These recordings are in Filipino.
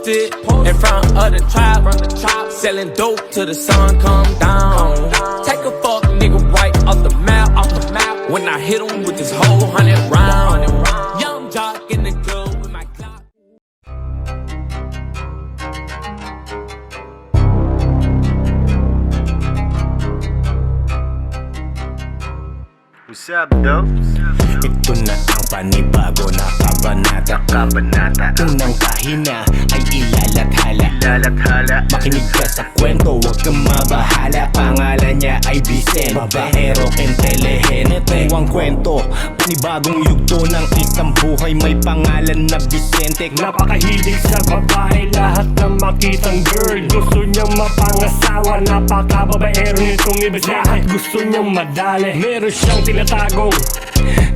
Posted in front of the trap, selling dope till the sun come down. Take a fuck nigga right off the map, when I hit him with this whole 100 round. Young jock in the club with my clock. What's up, though? Ito na ang panibago na kabanata. Unang kahina ay ilalathala. Makinig ka sa kwento, huwag kang mabahala. Pangalan niya ay Vicente, babaero, intelihente. Ang kwento, panibagong yugto ng isang buhay. May pangalan na Vicente. Napakahilig sa babae, lahat na makitang girl gusto niyang mapangasawa. Napakababaero nitong iba, lahat gusto niyang madali. Meron siyang tinatagong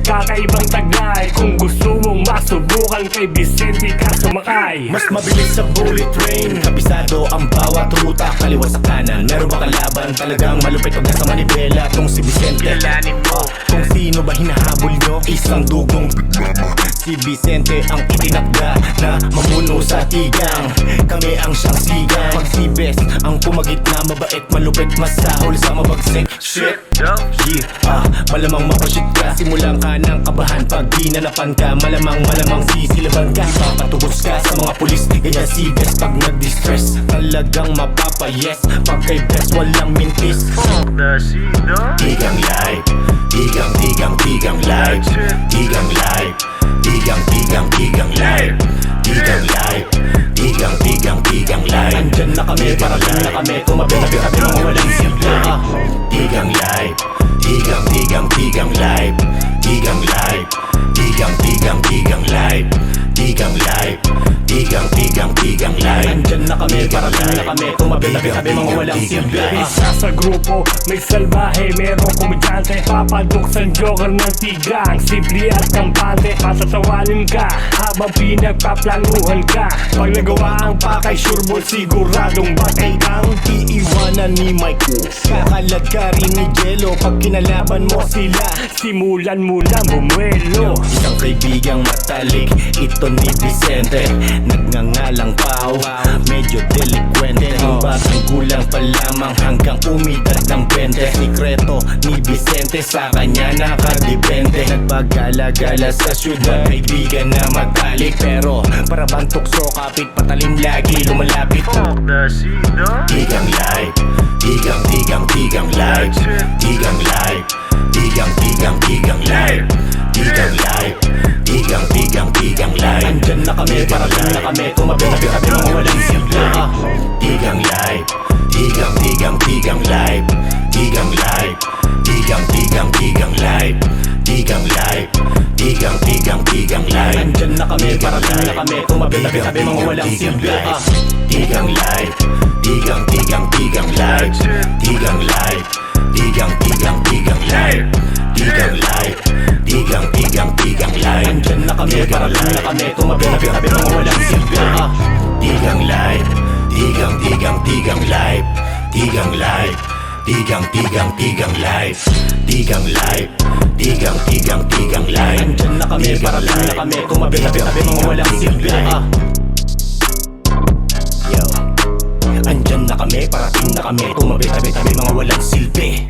kakaibang taglay. Kung gusto mong masubukan kay Vicente ka sumakay. Mas mabilis sa bullet train, kabisado ang bawat ruta. Kaliwa sa kanan, meron ba kalaban? Talagang malupit pag nasa manibela tong si Vicente. Kilalanin mo Kung sino ba hinahabol nyo, isang dugong si Vicente ang itinakda na mamuno sa tigang. Kami ang siyang sigang. Pag si Bes ang pumagit na mabait, malupit, masahol sa mabagsik. Shit, yeah, malamang mapashit ka. Simulan ka ng kabahan pag dinalapan ka. Malamang sisilaban ka. Papatubos ka sa mga pulis. Ganyan si Bes pag nag-distress. Talagang mapapayes pag kay Bes walang mintis. the Sido. Tigang live, tigang live, tigang live, tigang live, tigang live, tigang live. Andyan na kami, parating na kami, tumabi mga walang simple. Tigang live, tigang live, tigang live, tigang live, tigang live, tigang live. Andyan na kami, parating na kami, tumabi mga walang simple. Isa sa grupo, may salbahe, merong komedyante. Papaduksan joker ng tigang, simple at kampante. Patatawanin ka habang pinagpaplanuhan ka. Pag nagawa ang pakay, sureball siguradong batay kang Iiwanan ni Mike, kakalag ka rin ni Jello. Pag kinalaban mo sila, simulan mo na bumuelo. isang kaibigang matalik, ito ni Vicente. Nagngangalang Pao, medyo delikwente. Ang batang gulang pa lamang hanggang umidad ng 20. Sikreto ni Vicente, sa kanya nakadepende. Nagpagala-gala sa syudad, kaibigan na matalik. Pero para bang tukso, kapit patalim lagi lumalapit. The Sido. Tigang live, tigang live, tigang live, tigang live, tigang live, tigang live. Andyan na kami, parating na kami, tumabi mga walang simple. Tigang live, tigang live, tigang live, tigang live, tigang live, tigang live. Andyan na kami, parating na kami, tumabi mga walang simple. Tigang live, tigang live, tigang live, tigang live, tigang live, tigang live. Andyan na kami, parating na kami, tumabi mga walang simple. Tigang live, tigang live, tigang live, tigang live, tigang live, tigang live. Andyan na kami, parating na kami, tumabi mga walang simple. Yo, andyan na kami, parating na kami, tumabi mga walang silbi.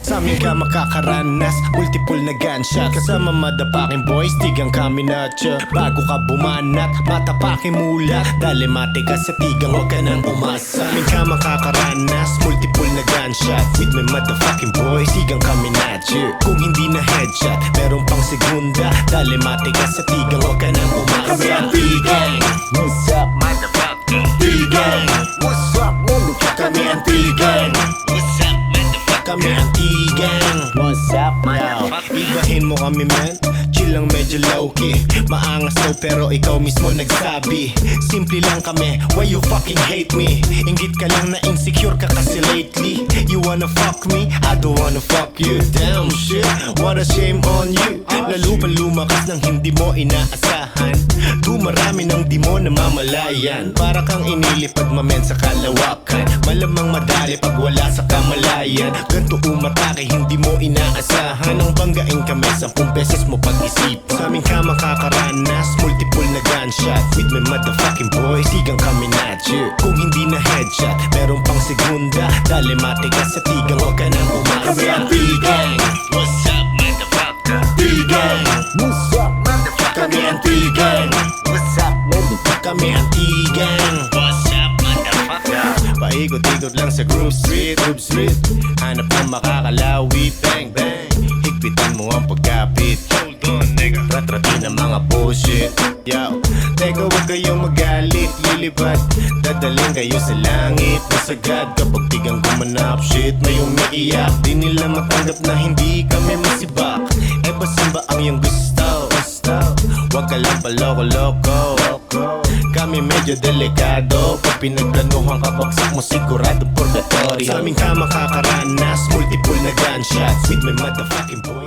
Sa amin ka makakaranas, multiple na gunshot. Kasama madapaking boys, tigang kami na tsa. Bago ka bumanat, matapaking mula. Dali mate ka sa tigang, huwag ka nang umasa. Sa amin ka makakaranas, multiple na gunshot. With my motherfucking boys, tigang kami na tsa. Kung hindi na headshot, meron pang segunda. Dali mate ka sa tigang, huwag ka nang umasa. Kami ang tigang, what's up motherfucking tigang? What's up motherfucking? Kami ang tigang, what's up motherfucking? Kami ang tigang, what's up motherfucking? Ibahin mo kami man, chill lang medyo low-key. Maangas daw pero ikaw mismo nagsabi. Simple lang kami, why you fucking hate me? Inggit ka lang na insecure ka kasi lately. You wanna fuck me? I don't wanna fuck you. Damn shit, what a shame on you. Lalo pa lumakas nang hindi mo inaasahan. Dumarami nang di mo namamalayan. Para kang inilipad mamen sa kalawakan. Malamang madali pag wala sa kamalayan. Ganto umatake hindi mo inaasahan. Ang banggain kami 10 beses mo pag-isipan. Sa aming ka makakaranas multiple na gunshot. With my motherfucking boys, sigang kami natcher. Kung hindi na headshot, meron pang segunda. Dali matigas sa tigang, huwag ka nang umasa. Kami ang T-Gang. What's up motherfucker? T-Gang. What's up motherfucker? Kami ang T-Gang. What's up motherfucker? Kami ang T-Gang. What's up motherfucker? Paikot-ikot lang sa Group Street. Hanap ng makakalawi. Bang bang. Higpitan mo ang pagkapit. Hold on nigga. Ratratin ang mga bullshit. Yo, teka huwag kayong magalit. Lilipad, dadaling kayo sa langit. Masagad kapag tigang gumanap. Shit, may umiiyak. Di nila matanggap na hindi kami masibak. Eh basin ba ang iyong gusto? Huwag ka lang paloko-loko. Kami medyo delikado. Pag pinagplanuhan ka bagsak mo sigurado purgatorio. Sa aming ka makakaranas multiple na gunshots. With my motherfucking boy.